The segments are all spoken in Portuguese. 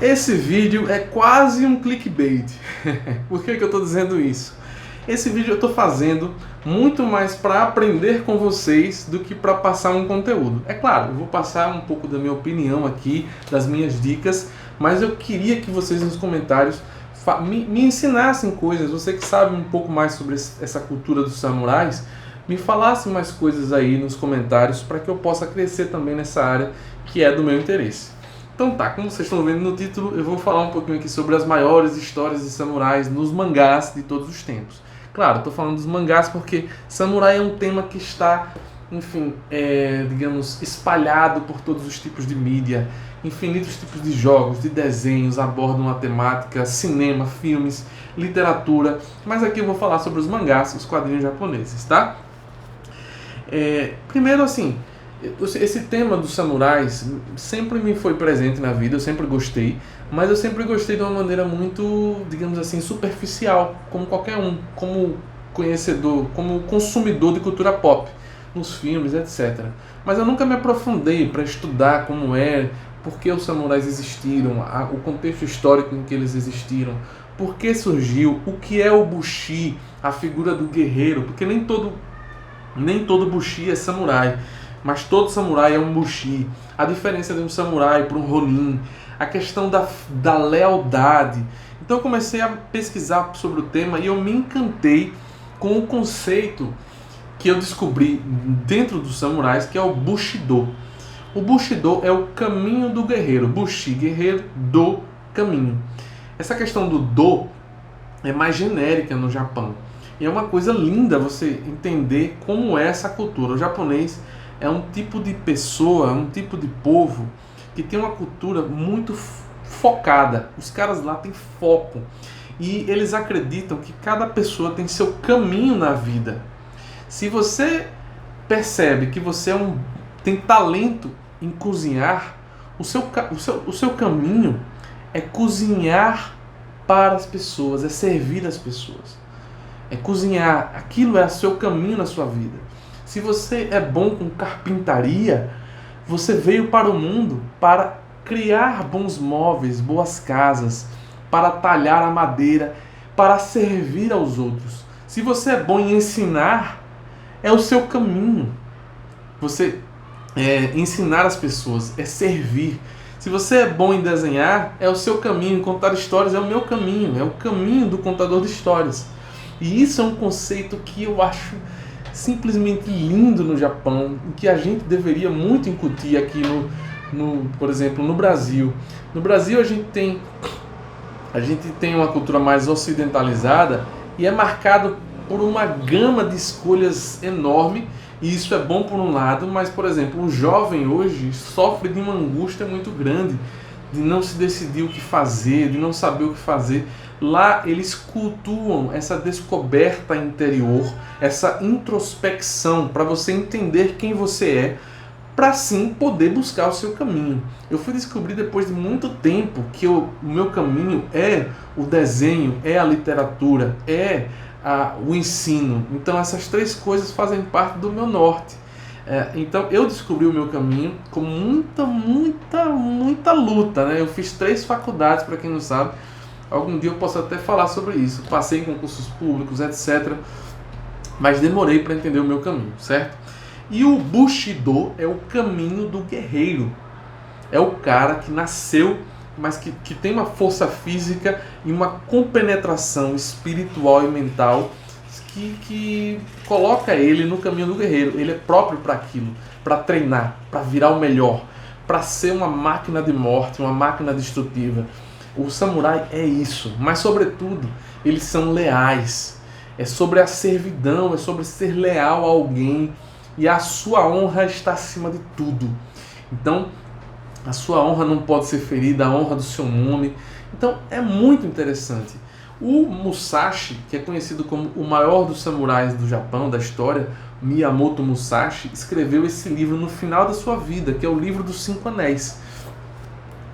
Esse vídeo é quase um clickbait. Por que eu estou dizendo isso? Esse vídeo eu estou fazendo muito mais para aprender com vocês do que para passar um conteúdo. É claro, eu vou passar um pouco da minha opinião aqui, das minhas dicas, mas eu queria que vocês nos comentários me ensinassem coisas. Você que sabe um pouco mais sobre essa cultura dos samurais, me falasse mais coisas aí nos comentários para que eu possa crescer também nessa área que é do meu interesse. Então tá, como vocês estão vendo no título, eu vou falar um pouquinho aqui sobre as maiores histórias de samurais nos mangás de todos os tempos. Claro, estou falando dos mangás porque samurai é um tema que está, enfim, digamos, espalhado por todos os tipos de mídia. Infinitos tipos de jogos, de desenhos abordam a temática, cinema, filmes, literatura. Mas aqui eu vou falar sobre os mangás, os quadrinhos japoneses, tá? Primeiro, assim, esse tema dos samurais sempre me foi presente na vida, eu sempre gostei, mas eu sempre gostei de uma maneira muito, digamos assim, superficial, como qualquer um, como conhecedor, como consumidor de cultura pop, nos filmes, etc. Mas eu nunca me aprofundei para estudar como por que os samurais existiram, o contexto histórico em que eles existiram, por que surgiu, o que é o Bushi, a figura do guerreiro, porque nem todo Bushi é samurai, mas todo samurai é um Bushi. A diferença de um samurai para um Ronin, a questão da lealdade. Então eu comecei a pesquisar sobre o tema e eu me encantei com o conceito que eu descobri dentro dos samurais, que é o Bushido. O Bushido é o caminho do guerreiro. Bushi, guerreiro, do, caminho. Essa questão do do é mais genérica no Japão. E é uma coisa linda você entender como é essa cultura. O japonês é um tipo de pessoa, um tipo de povo que tem uma cultura muito focada. Os caras lá têm foco. E eles acreditam que cada pessoa tem seu caminho na vida. Se você percebe que você tem talento em cozinhar, o seu caminho é cozinhar para as pessoas, é servir as pessoas. É cozinhar, aquilo é o seu caminho na sua vida. Se você é bom com carpintaria, você veio para o mundo para criar bons móveis, boas casas, para talhar a madeira, para servir aos outros. Se você é bom em ensinar, é o seu caminho. Você ensinar as pessoas, é servir. Se você é bom em desenhar, é o seu caminho. Contar histórias é o meu caminho, é o caminho do contador de histórias. E isso é um conceito que eu acho simplesmente lindo no Japão, que a gente deveria muito incutir aqui por exemplo, no Brasil. No Brasil a gente tem uma cultura mais ocidentalizada e é marcado por uma gama de escolhas enorme, e isso é bom por um lado, mas, por exemplo, o jovem hoje sofre de uma angústia muito grande, de não se decidir o que fazer, de não saber o que fazer. Lá eles cultuam essa descoberta interior, essa introspecção, para você entender quem você é, para sim poder buscar o seu caminho. Eu fui descobrir depois de muito tempo que o meu caminho é o desenho, é a literatura, é o ensino. Então essas três coisas fazem parte do meu norte. Então eu descobri o meu caminho com muita luta, né? Eu fiz 3 faculdades, para quem não sabe. Algum dia eu posso até falar sobre isso. Passei em concursos públicos, etc. Mas demorei para entender o meu caminho, certo? E o Bushido é o caminho do guerreiro. É o cara que nasceu, mas que tem uma força física e uma compenetração espiritual e mental que coloca ele no caminho do guerreiro. Ele é próprio para aquilo, para treinar, para virar o melhor, para ser uma máquina de morte, uma máquina destrutiva. O samurai é isso, mas sobretudo eles são leais. É sobre a servidão, é sobre ser leal a alguém, e a sua honra está acima de tudo. Então a sua honra não pode ser ferida, a honra do seu nome. Então é muito interessante. O Musashi, que é conhecido como o maior dos samurais do Japão, da história, Miyamoto Musashi, escreveu esse livro no final da sua vida, que é o livro dos 5 Anéis.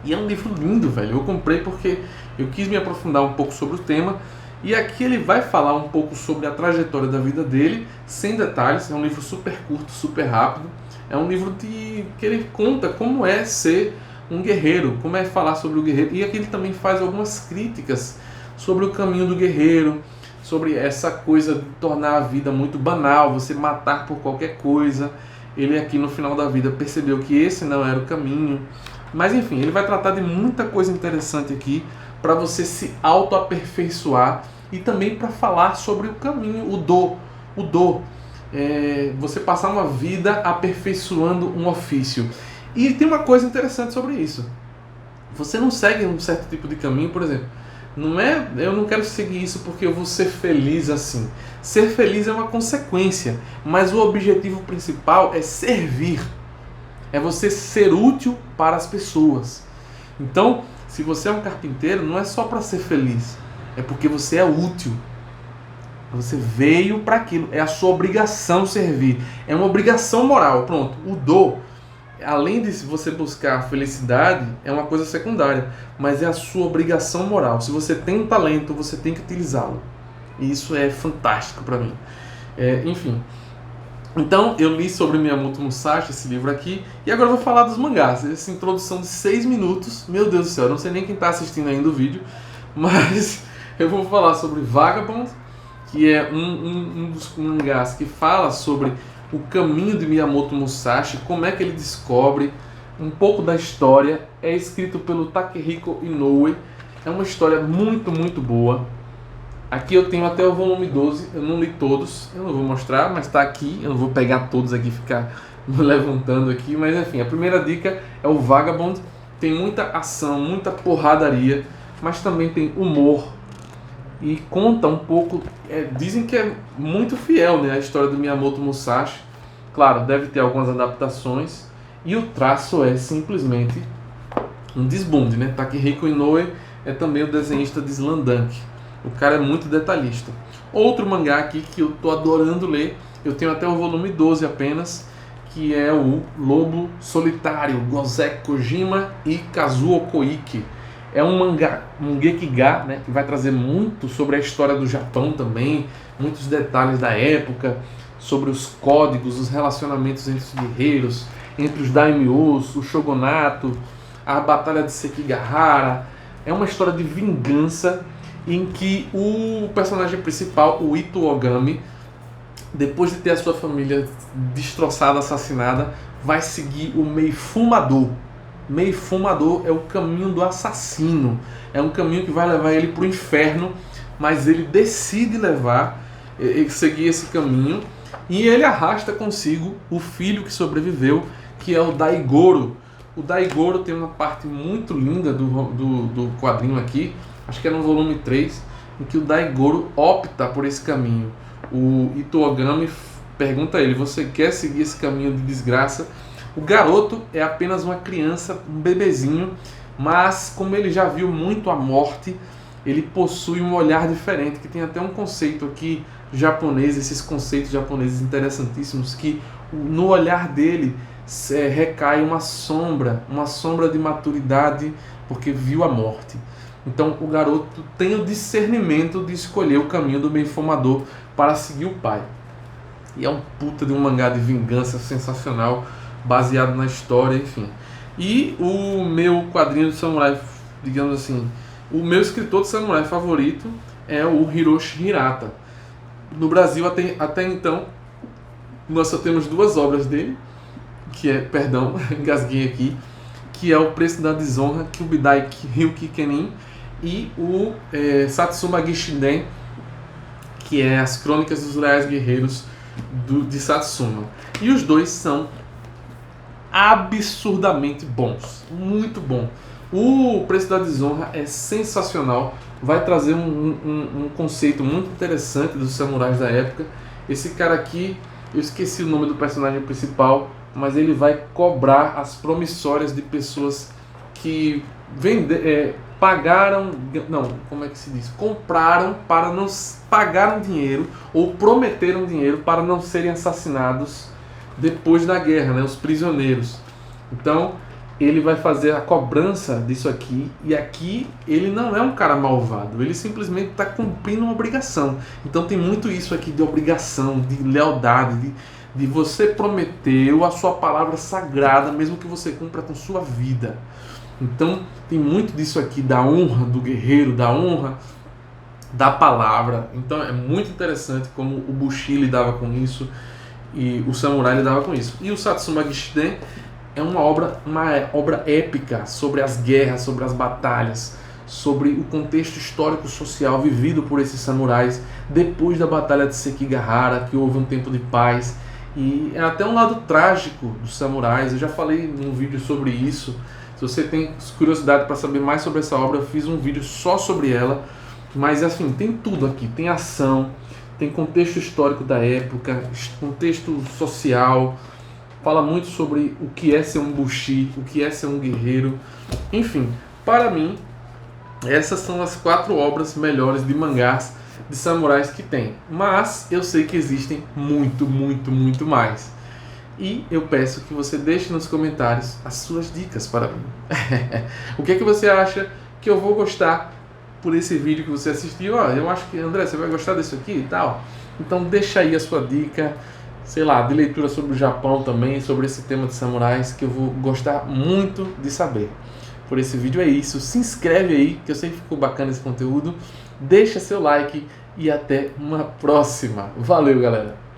E é um livro lindo, velho. Eu comprei porque eu quis me aprofundar um pouco sobre o tema. E aqui ele vai falar um pouco sobre a trajetória da vida dele, sem detalhes. É um livro super curto, super rápido. É um livro que ele conta como é ser um guerreiro, como é falar sobre o guerreiro. E aqui ele também faz algumas críticas sobre o caminho do guerreiro, sobre essa coisa de tornar a vida muito banal, você matar por qualquer coisa. Ele aqui no final da vida percebeu que esse não era o caminho. Mas enfim, ele vai tratar de muita coisa interessante aqui para você se auto-aperfeiçoar e também para falar sobre o caminho, o do. Você passar uma vida aperfeiçoando um ofício. E tem uma coisa interessante sobre isso. Você não segue um certo tipo de caminho, por exemplo. Eu não quero seguir isso porque eu vou ser feliz assim. Ser feliz é uma consequência, mas o objetivo principal é servir. É você ser útil para as pessoas. Então, se você é um carpinteiro, não é só para ser feliz, é porque você é útil. Você veio para aquilo, é a sua obrigação servir. É uma obrigação moral. Pronto, o do, além de você buscar a felicidade, é uma coisa secundária, mas é a sua obrigação moral. Se você tem um talento, você tem que utilizá-lo. E isso é fantástico para mim. Enfim. Então, eu li sobre Miyamoto Musashi, esse livro aqui, e agora eu vou falar dos mangás. Essa introdução de 6 minutos, meu Deus do céu, eu não sei nem quem está assistindo ainda o vídeo, mas eu vou falar sobre Vagabond, que é um dos mangás que fala sobre o caminho de Miyamoto Musashi, como é que ele descobre, um pouco da história. É escrito pelo Takehiko Inoue, é uma história muito, muito boa. Aqui eu tenho até o volume 12, eu não li todos, eu não vou mostrar, mas está aqui, eu não vou pegar todos aqui e ficar me levantando aqui, mas enfim, a primeira dica é o Vagabond. Tem muita ação, muita porradaria, mas também tem humor e conta um pouco, dizem que é muito fiel, né, a história do Miyamoto Musashi. Claro, deve ter algumas adaptações e o traço é simplesmente um desbunde, né? Takehiko Inoue é também o desenhista de Slandunk. O cara é muito detalhista. Outro mangá aqui que eu tô adorando ler, eu tenho até o volume 12 apenas, que é o Lobo Solitário, Gozeki Kojima e Kazuo Koike. É um mangá, um gekiga, né, que vai trazer muito sobre a história do Japão também, muitos detalhes da época, sobre os códigos, os relacionamentos entre os guerreiros, entre os daimyos, o shogunato, a batalha de Sekigahara. É uma história de vingança em que o personagem principal, o Ito Ogami, depois de ter a sua família destroçada, assassinada, vai seguir o Meifumador. Meifumador é o caminho do assassino. É um caminho que vai levar ele para o inferno, mas ele decide seguir esse caminho, e ele arrasta consigo o filho que sobreviveu, que é o Daigoro. O Daigoro tem uma parte muito linda do quadrinho aqui, acho que é no volume 3, em que o Daigoro opta por esse caminho. O Ito Ogami pergunta a ele: você quer seguir esse caminho de desgraça? O garoto é apenas uma criança, um bebezinho, mas como ele já viu muito a morte, ele possui um olhar diferente, que tem até um conceito aqui japonês, esses conceitos japoneses interessantíssimos, que no olhar dele recai uma sombra de maturidade, porque viu a morte. Então o garoto tem o discernimento de escolher o caminho do Meifumador para seguir o pai. E é um puta de um mangá de vingança sensacional, baseado na história, enfim. E o meu quadrinho de samurai, digamos assim, o meu escritor de samurai favorito é o Hiroshi Hirata. No Brasil até então nós só temos 2 obras dele, que é, perdão, engasguei aqui, que é O Preço da Desonra, Kyubidai Ryuki Kenin, e o Satsuma Gishiden, que é As Crônicas dos Leais Guerreiros de Satsuma. E os dois são absurdamente bons, muito bom. O Preço da Desonra é sensacional, vai trazer um conceito muito interessante dos samurais da época. Esse cara aqui, eu esqueci o nome do personagem principal, mas ele vai cobrar as promissórias de pessoas que pagaram, não, como é que se diz? Compraram para não pagaram dinheiro ou prometeram dinheiro para não serem assassinados depois da guerra, né? Os prisioneiros. Então ele vai fazer a cobrança disso aqui, e aqui ele não é um cara malvado, ele simplesmente está cumprindo uma obrigação. Então tem muito isso aqui de obrigação, de lealdade, de você prometeu a sua palavra sagrada, mesmo que você cumpra com sua vida. Então tem muito disso aqui da honra do guerreiro, da honra da palavra. Então é muito interessante como o Bushi lidava com isso e o samurai lidava com isso. E o Satsuma Gishiden é uma obra épica sobre as guerras, sobre as batalhas, sobre o contexto histórico-social vivido por esses samurais depois da Batalha de Sekigahara, que houve um tempo de paz. E é até um lado trágico dos samurais. Eu já falei num vídeo sobre isso. Se você tem curiosidade para saber mais sobre essa obra, eu fiz um vídeo só sobre ela. Mas assim, tem tudo aqui. Tem ação, tem contexto histórico da época, contexto social. Fala muito sobre o que é ser um bushi, o que é ser um guerreiro. Enfim, para mim, essas são as 4 obras melhores de mangás de samurais que tem. Mas eu sei que existem muito mais. E eu peço que você deixe nos comentários as suas dicas para mim. O que é que você acha que eu vou gostar por esse vídeo que você assistiu? Eu acho que, André, você vai gostar disso aqui e tal. Então deixa aí a sua dica, sei lá, de leitura sobre o Japão também, sobre esse tema de samurais, que eu vou gostar muito de saber. Por esse vídeo é isso. Se inscreve aí, que eu sei que ficou bacana esse conteúdo. Deixa seu like e até uma próxima. Valeu, galera!